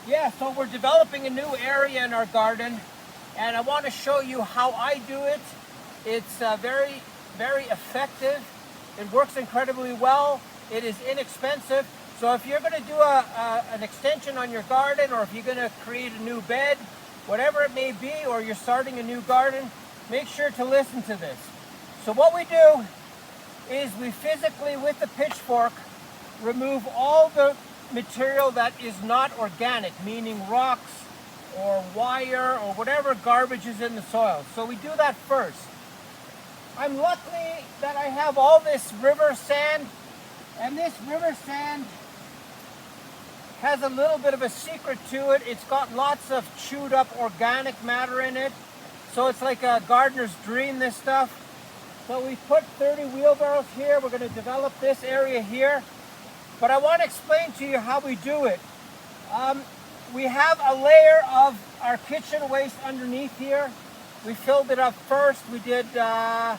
Yeah, so we're developing a new area in our garden, and I want to show you how I do it. It's very effective. It works incredibly well. It is inexpensive. So if you're going to do an extension on your garden, or if you're going to create a new bed, whatever it may be, or you're starting a new garden, make sure to listen to this. So what we do is we physically, with the pitchfork, remove all the material that is not organic, meaning rocks or wire or whatever garbage is in the soil. So we do that first. I'm lucky that I have all this river sand, and this river sand has a little bit of a secret to it. It's got lots of chewed up organic matter in it. So it's like a gardener's dream, this stuff. So we put 30 wheelbarrows here. We're going to develop this area here. But I want to explain to you how we do it. We have a layer of our kitchen waste underneath here. We filled it up first. We did, I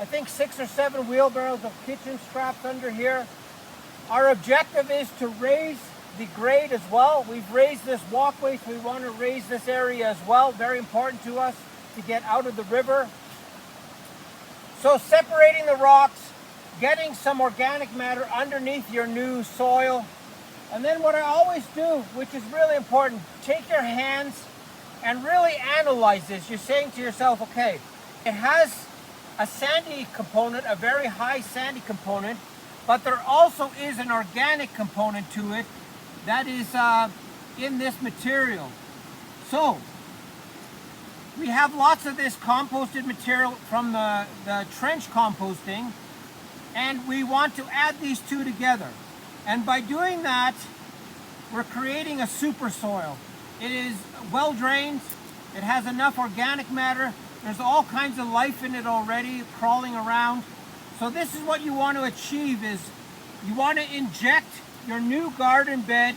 think, 6 or 7 wheelbarrows of kitchen scraps under here. Our objective is to raise the grade as well. We've raised this walkway, so we want to raise this area as well. Very important to us to get out of the river. So separating the rocks, getting some organic matter underneath your new soil. And then what I always do, which is really important, take your hands and really analyze this. You're saying to yourself, okay, it has a sandy component, a very high sandy component, but there also is an organic component to it that is in this material. So we have lots of this composted material from the trench composting, and we want to add these two together. And by doing that, we're creating a super soil. It is well drained. It has enough organic matter. There's all kinds of life in it already crawling around. So this is what you want to achieve, is you want to inject your new garden bed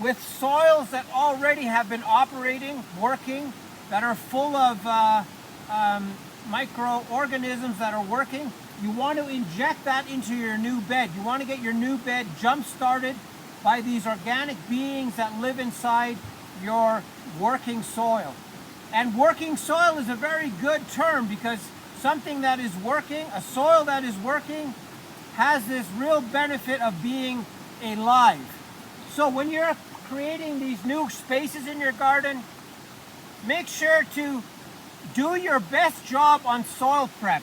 with soils that already have been operating, working, that are full of microorganisms that are working. You want to inject that into your new bed. You want to get your new bed jump-started by these organic beings that live inside your working soil. And working soil is a very good term, because something that is working, a soil that is working, has this real benefit of being alive. So when you're creating these new spaces in your garden, make sure to do your best job on soil prep.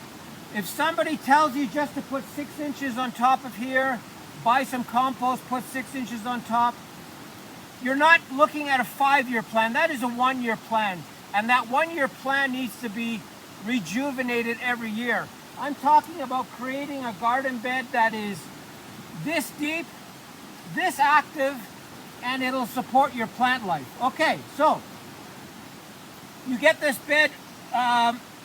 If somebody tells you just to put 6 inches on top of here, buy some compost, put 6 inches on top, you're not looking at a 5-year plan. That is a 1-year plan. And that 1-year plan needs to be rejuvenated every year. I'm talking about creating a garden bed that is this deep, this active, and it'll support your plant life. Okay, so you get this bed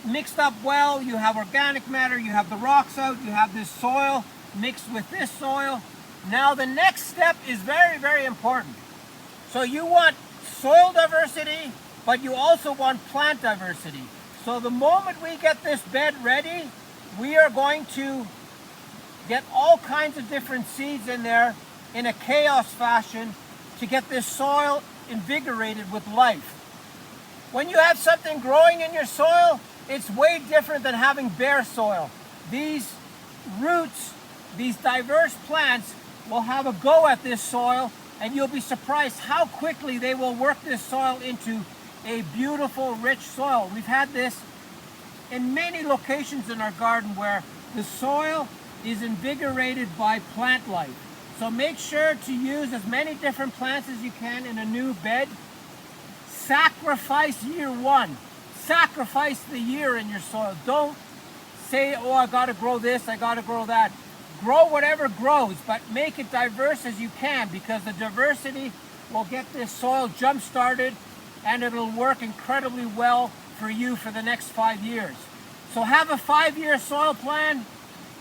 mixed up well. You have organic matter, you have the rocks out, you have this soil mixed with this soil. Now the next step is very, very important. So you want soil diversity, but you also want plant diversity. So the moment we get this bed ready, we are going to get all kinds of different seeds in there in a chaos fashion to get this soil invigorated with life. When you have something growing in your soil, it's way different than having bare soil. These roots, these diverse plants, will have a go at this soil, and you'll be surprised how quickly they will work this soil into a beautiful, rich soil. We've had this in many locations in our garden where the soil is invigorated by plant life. So make sure to use as many different plants as you can in a new bed. Sacrifice year one. Sacrifice the year in your soil. Don't say, oh, I got to grow this, I got to grow that. Grow whatever grows, but make it diverse as you can, because the diversity will get this soil jump-started, and it'll work incredibly well for you for the next 5 years. So have a 5-year soil plan.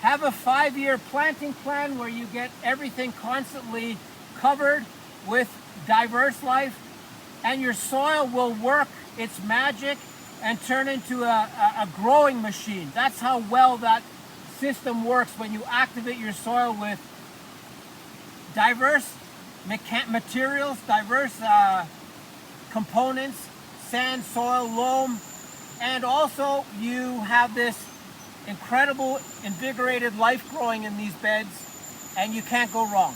Have a 5-year planting plan where you get everything constantly covered with diverse life, and your soil will work its magic and turn into a growing machine. That's how well that system works when you activate your soil with diverse materials, diverse components, sand, soil, loam, and also you have this incredible invigorated life growing in these beds, and you can't go wrong.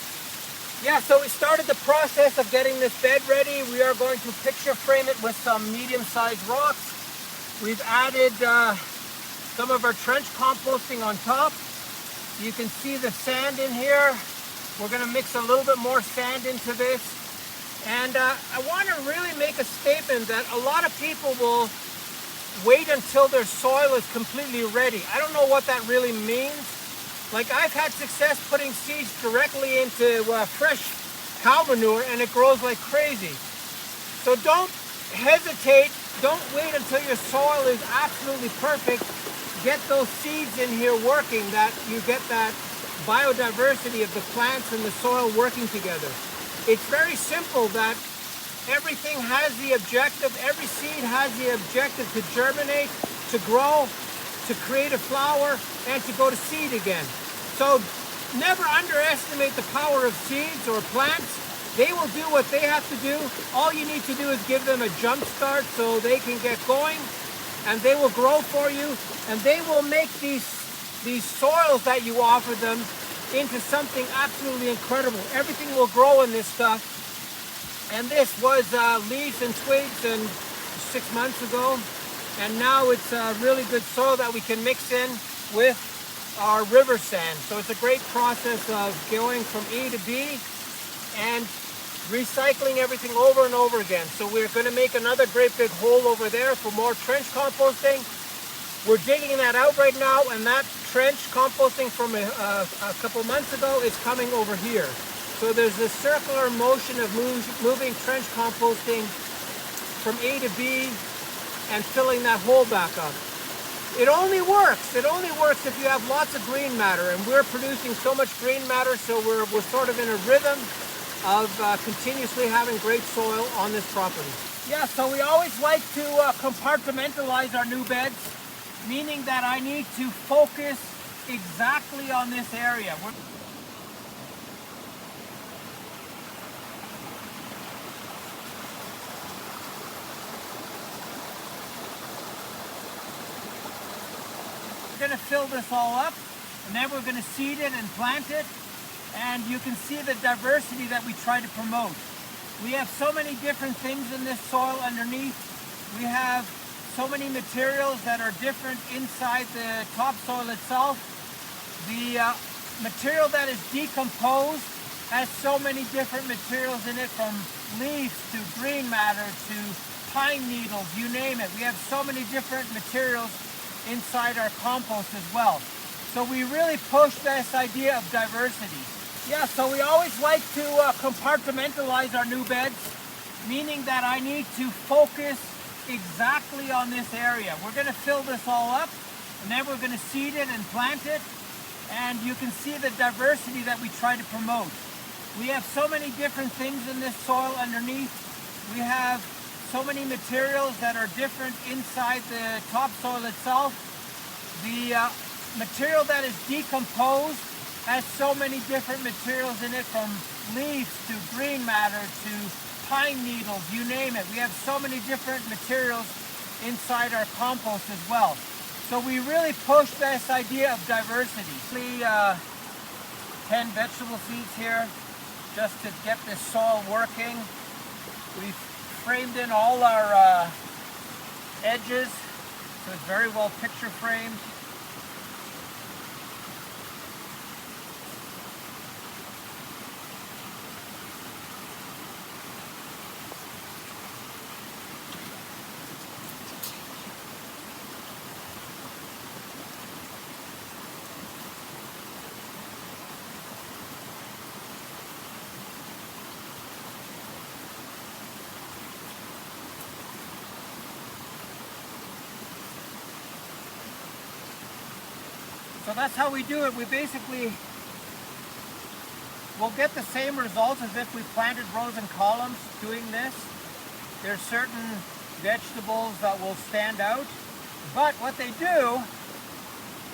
Yeah, so we started the process of getting this bed ready. We are going to picture frame it with some medium-sized rocks. We've added some of our trench composting on top. You can see the sand in here. We're going to mix a little bit more sand into this. And I want to really make a statement that a lot of people will wait until their soil is completely ready. I don't know what that really means. Like, I've had success putting seeds directly into fresh cow manure, and it grows like crazy. So don't hesitate. Don't wait until your soil is absolutely perfect. Get those seeds in here working, that you get that biodiversity of the plants and the soil working together. It's very simple that everything has the objective, every seed has the objective to germinate, to grow, to create a flower, and to go to seed again. So never underestimate the power of seeds or plants. They will do what they have to do. All you need to do is give them a jump start so they can get going, and they will grow for you, and they will make these soils that you offer them into something absolutely incredible. Everything will grow in this stuff. And this was leaves and twigs and 6 months ago, and now it's really good soil that we can mix in with our river sand. So it's a great process of going from A to B and recycling everything over and over again. So we're going to make another great big hole over there for more trench composting. We're digging that out right now, and that trench composting from a couple months ago is coming over here. So there's this circular motion of moving trench composting from A to B and filling that hole back up. It only works if you have lots of green matter, and we're producing so much green matter, so we're sort of in a rhythm of continuously having great soil on this property. Yeah, so we always like to compartmentalize our new beds, meaning that I need to focus exactly on this area. We're going to fill this all up, and then we're going to seed it and plant it, and you can see the diversity that we try to promote. We have so many different things in this soil underneath. We have so many materials that are different inside the topsoil itself. The material that is decomposed has so many different materials in it, from leaves to green matter to pine needles, you name it. We have so many different materials inside our compost as well. So we really push this idea of diversity. Yeah, so we always like to compartmentalize our new beds, meaning that I need to focus exactly on this area. We're going to fill this all up, and then we're going to seed it and plant it, and you can see the diversity that we try to promote. We have so many different things in this soil underneath. We have so many materials that are different inside the topsoil itself. The material that is decomposed has so many different materials in it, from leaves to green matter to pine needles, you name it. We have so many different materials inside our compost as well. So we really push this idea of diversity. 10 vegetable seeds here just to get this soil working. We've framed in all our edges, so it's very well picture framed. So that's how we do it. We basically will get the same results as if we planted rows and columns doing this. There's certain vegetables that will stand out, but what they do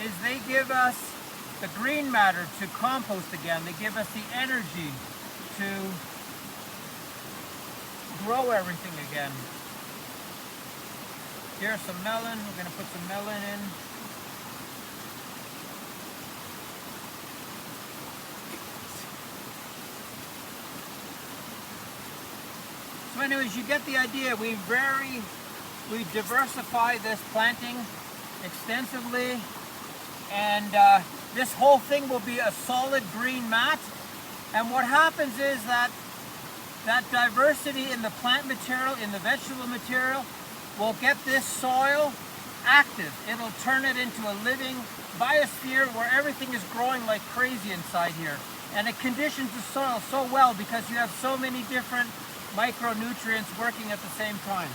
is they give us the green matter to compost again. They give us the energy to grow everything again. Here's some melon. We're going to put some melon in. So anyways, you get the idea. We diversify this planting extensively, and this whole thing will be a solid green mat. And what happens is that diversity in the plant material, in the vegetable material, will get this soil active. It'll turn it into a living biosphere where everything is growing like crazy inside here. And it conditions the soil so well because you have so many different micronutrients working at the same time.